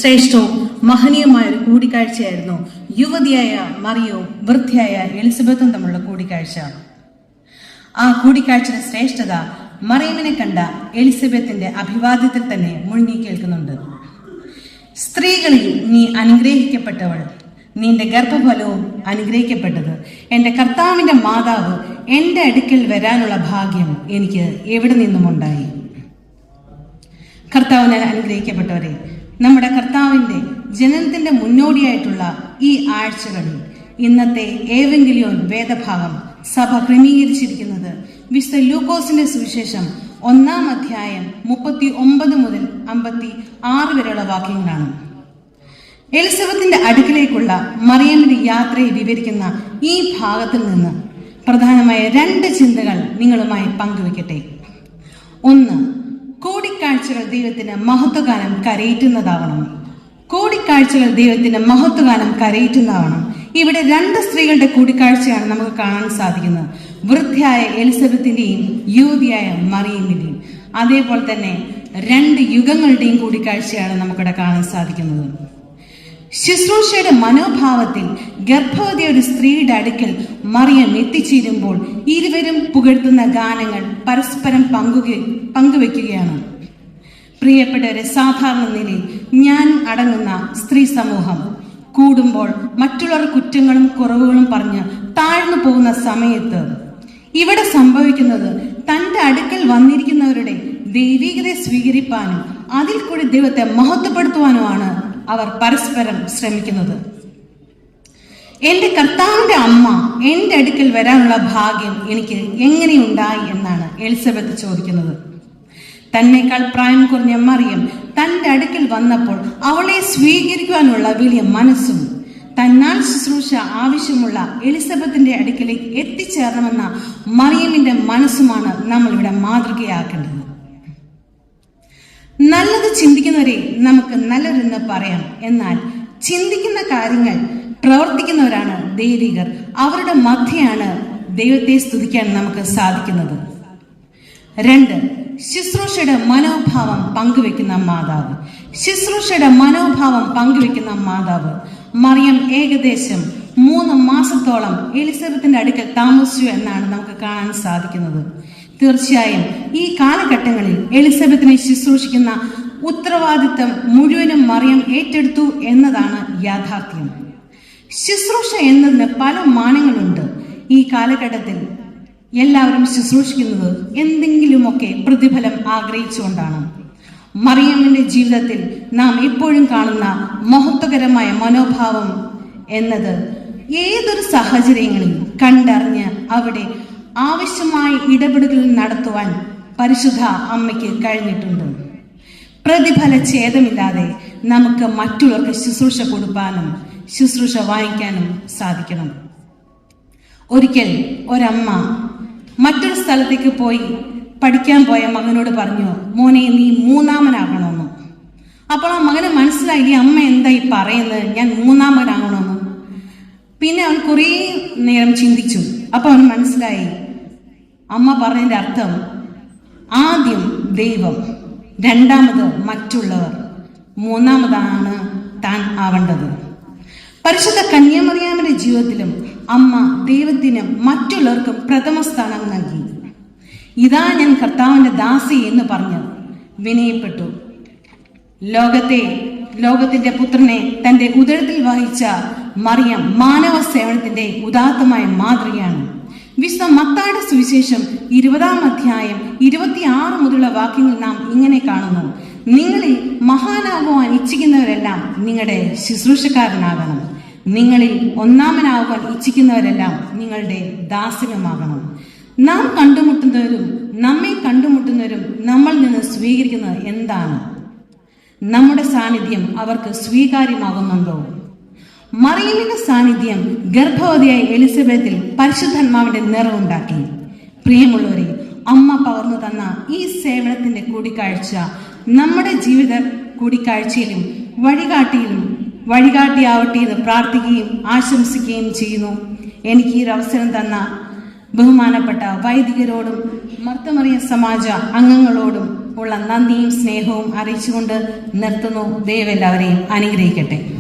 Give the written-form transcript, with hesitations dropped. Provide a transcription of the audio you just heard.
ശ്രേഷ്ഠവും മഹനീയമായ ഒരു കൂടിക്കാഴ്ചയായിരുന്നു യുവതിയായ മറിയവും വൃദ്ധയായ എലിസബത്തും തമ്മിലുള്ള കൂടിക്കാഴ്ച. ആ കൂടിക്കാഴ്ചയുടെ ശ്രേഷ്ഠത മറിയമിനെ കണ്ട എലിസബത്തിന്റെ അഭിവാദ്യത്തിൽ തന്നെ മുഴുങ്ങി കേൾക്കുന്നുണ്ട്. സ്ത്രീകളിൽ നീ അനുഗ്രഹിക്കപ്പെട്ടവൾ, നിന്റെ ഗർഭഫലവും അനുഗ്രഹിക്കപ്പെട്ടത്. എന്റെ കർത്താവിന്റെ മാതാവ് എന്റെ അടുക്കൽ വരാനുള്ള ഭാഗ്യം എനിക്ക് എവിടെ നിന്നുമുണ്ടായി. കർത്താവിനാൽ അനുഗ്രഹിക്കപ്പെട്ടവരെ, നമ്മുടെ കർത്താവിന്റെ ജനനത്തിന്റെ മുന്നോടിയായിട്ടുള്ള ഈ ആഴ്ചകളിൽ ഇന്നത്തെ ഏവെങ്കിലിയോൻ വേദഭാഗം സഭ ക്രമീകരിച്ചിരിക്കുന്നത് വിശുദ്ധ ലൂക്കോസിന്റെ സുവിശേഷം 1-ാം അധ്യായം 39 മുതൽ 56 വരെയുള്ള വാക്യങ്ങളാണ്. എലിസബത്തിന്റെ അടുക്കിലേക്കുള്ള മറിയമിന്റെ യാത്രയെ വിവരിക്കുന്ന ഈ ഭാഗത്തിൽ നിന്ന് പ്രധാനമായ 2 ചിന്തകൾ നിങ്ങളുമായി പങ്കുവെക്കട്ടെ. 1. കൂടിക്കാഴ്ചകൾ ദൈവത്തിന് മഹത്വഗാനം കരയേറ്റുന്നതാവണം. കൂടിക്കാഴ്ചകൾ ദൈവത്തിന് മഹത്വഗാനം കരയേറ്റുന്നതാവണം. ഇവിടെ 2 സ്ത്രീകളുടെ കൂടിക്കാഴ്ചയാണ് നമുക്ക് കാണാൻ സാധിക്കുന്നത്. വൃദ്ധയായ എലിസബത്തിന്റെയും യുവതിയായ മറിയമിന്റെയും. അതേപോലെ തന്നെ 2 യുഗങ്ങളുടെയും കൂടിക്കാഴ്ചയാണ് നമുക്കിവിടെ കാണാൻ സാധിക്കുന്നത്. ശുശ്രൂഷയുടെ മനോഭാവത്തിൽ ഗർഭവതി ഒരു സ്ത്രീയുടെ അടുക്കൽ മറിയം എത്തിച്ചേരുമ്പോൾ ഇരുവരും പുകഴ്ത്തുന്ന ഗാനങ്ങൾ പരസ്പരം പങ്കുവെക്കുകയാണ്. പ്രിയപ്പെട്ടവരെ, സാധാരണ നിലയിൽ ഞാൻ അടങ്ങുന്ന സ്ത്രീ സമൂഹം കൂടുമ്പോൾ മറ്റുള്ളവർ കുറ്റങ്ങളും കുറവുകളും പറഞ്ഞ് താഴ്ന്നു പോകുന്ന സമയത്ത് ഇവിടെ സംഭവിക്കുന്നത് തന്റെ അടുക്കൽ വന്നിരിക്കുന്നവരുടെ ദൈവികതയെ സ്വീകരിപ്പാനും അതിൽ കൂടി ദൈവത്തെ മഹത്വപ്പെടുത്തുവാനുമാണ് അവർ പരസ്പരം ശ്രമിക്കുന്നത്. എന്റെ കർത്താവിന്റെ അമ്മ എന്റെ അടുക്കൽ വരാനുള്ള ഭാഗ്യം എനിക്ക് എങ്ങനെയുണ്ടായി എന്നാണ് എലിസബത്ത് ചോദിക്കുന്നത്. തന്നേക്കാൾ പ്രായം കുറഞ്ഞ മറിയം തന്റെ അടുക്കൽ വന്നപ്പോൾ അവളെ സ്വീകരിക്കുവാനുള്ള വലിയ മനസ്സും തന്നാൽ ശുശ്രൂഷ ആവശ്യമുള്ള എലിസബത്തിന്റെ അടുക്കലേക്ക് എത്തിച്ചേരണമെന്ന മറിയമിന്റെ മനസ്സുമാണ് നമ്മൾ ഇവിടെ മാതൃകയാക്കേണ്ടത്. നല്ലത് ചിന്തിക്കുന്നവരെ നമുക്ക് നല്ലവരെന്ന് പറയാം. എന്നാൽ ചിന്തിക്കുന്ന കാര്യങ്ങൾ പ്രവർത്തിക്കുന്നവരാണ് ദൈവികർ. അവരുടെ മധ്യയാണ് ദൈവത്തെ സ്തുതിക്കാൻ നമുക്ക് സാധിക്കുന്നത്. 2. ശുശ്രൂഷയുടെ മനോഭാവം പങ്കുവെക്കുന്ന മാതാവ്. ശുശ്രൂഷയുടെ മനോഭാവം പങ്കുവെക്കുന്ന മാതാവ്. മറിയം ഏകദേശം 3 മാസത്തോളം എലിസബത്തിന്റെ അടുക്കൽ താമസിച്ചു എന്നാണ് നമുക്ക് കാണാൻ സാധിക്കുന്നത്. തീർച്ചയായും ഈ കാലഘട്ടങ്ങളിൽ എലിസബത്തിനെ ശുശ്രൂഷിക്കുന്ന ഉത്തരവാദിത്തം മുഴുവനും മറിയം ഏറ്റെടുത്തു എന്നതാണ് യാഥാർത്ഥ്യം. ശുശ്രൂഷ എന്നതിന് പല മാനങ്ങളുണ്ട്. ഈ കാലഘട്ടത്തിൽ എല്ലാവരും ശുശ്രൂഷിക്കുന്നത് എന്തെങ്കിലുമൊക്കെ പ്രതിഫലം ആഗ്രഹിച്ചുകൊണ്ടാണ്. മറിയമ്മിന്റെ ജീവിതത്തിൽ നാം എപ്പോഴും കാണുന്ന മഹത്വകരമായ മനോഭാവം എന്നത് ഏതൊരു സാഹചര്യങ്ങളിൽ കണ്ടറിഞ്ഞ് അവിടെ ആവശ്യമായ ഇടപെടലുകൾ നടത്തുവാൻ പരിശുദ്ധ അമ്മയ്ക്ക് കഴിഞ്ഞിട്ടുണ്ട്. പ്രതിഫല ഛേദമില്ലാതെ നമുക്ക് മറ്റുള്ളവർക്ക് ശുശ്രൂഷ കൊടുക്കാനും ശുശ്രൂഷ വാങ്ങിക്കാനും സാധിക്കണം. ഒരിക്കൽ ഒരമ്മ മറ്റൊരു സ്ഥലത്തേക്ക് പോയി പഠിക്കാൻ പോയ മകനോട് പറഞ്ഞു, മോനെ നീ 3ാമനാകണമെന്ന്. അപ്പോൾ ആ മകന് മനസ്സിലായി, ഈ അമ്മ എന്തായി പറയുന്നത്, ഞാൻ 3ാമനാകണമെന്ന്. പിന്നെ അവൻ കുറേ നേരം ചിന്തിച്ചു. അപ്പൊ അവൻ മനസ്സിലായി അമ്മ പറഞ്ഞതിന്റെ അർത്ഥം ആദ്യം ദൈവം, 2ാമത് മറ്റുള്ളവർ, 3ാമതാണ് താൻ ആവേണ്ടത്. പരിശുദ്ധ കന്യാമറിയാമിന്റെ ജീവിതത്തിലും അമ്മ ദൈവത്തിനും മറ്റുള്ളവർക്കും പ്രഥമ സ്ഥാനം നൽകി. ഇതാ ഞാൻ കർത്താവിന്റെ ദാസി എന്ന് പറഞ്ഞ് വിനയപ്പെട്ടു. ലോകത്തിന്റെ പുത്രനെ തന്റെ ഉദരത്തിൽ വഹിച്ച മറിയം മാനവ സേവനത്തിന്റെ ഉദാത്തമായ മാതൃകയാണ്. വിശുദ്ധ മത്തായിയുടെ സുവിശേഷം 20-ാം അധ്യായം 26 മുതലുള്ള വാക്യങ്ങൾ നാം ഇങ്ങനെ കാണുന്നു: നിങ്ങളിൽ മഹാനാകുവാൻ ഇച്ഛിക്കുന്നവരെല്ലാം നിങ്ങളുടെ ശുശ്രൂഷക്കാരനാകണം. നിങ്ങളിൽ 1ാമനാകുവാൻ ഇച്ഛിക്കുന്നവരെല്ലാം നിങ്ങളുടെ ദാസനുമാകണം. നാം കണ്ടുമുട്ടുന്നവരും നമ്മെ കണ്ടുമുട്ടുന്നവരും നമ്മളിൽ നിന്ന് സ്വീകരിക്കുന്നത് എന്താണ്? നമ്മുടെ സാന്നിധ്യം അവർക്ക് സ്വീകാര്യമാകുന്നുണ്ടോ? മറിയമിന്റെ സാന്നിധ്യം ഗർഭവതിയായ എലിസബത്തിൽ പരിശുദ്ധാത്മാവിന്റെ നിറവുണ്ടാക്കി. പ്രിയമുള്ളവരെ, അമ്മ പകർന്നു തന്ന ഈ സേവനത്തിന്റെ കൂടിക്കാഴ്ച നമ്മുടെ ജീവിത കൂടിക്കാഴ്ചയിലും വഴികാട്ടിയാവട്ടെ എന്ന് പ്രാർത്ഥിക്കുകയും ആശംസിക്കുകയും ചെയ്യുന്നു. എനിക്ക് ഈ അവസരം തന്ന ബഹുമാനപ്പെട്ട വൈദികരോടും മർത്തമറിയ സമാജ അംഗങ്ങളോടും ഉള്ള നന്ദിയും സ്നേഹവും അറിയിച്ചുകൊണ്ട് നിർത്തുന്നു. ദൈവം എല്ലാവരെയും അനുഗ്രഹിക്കട്ടെ.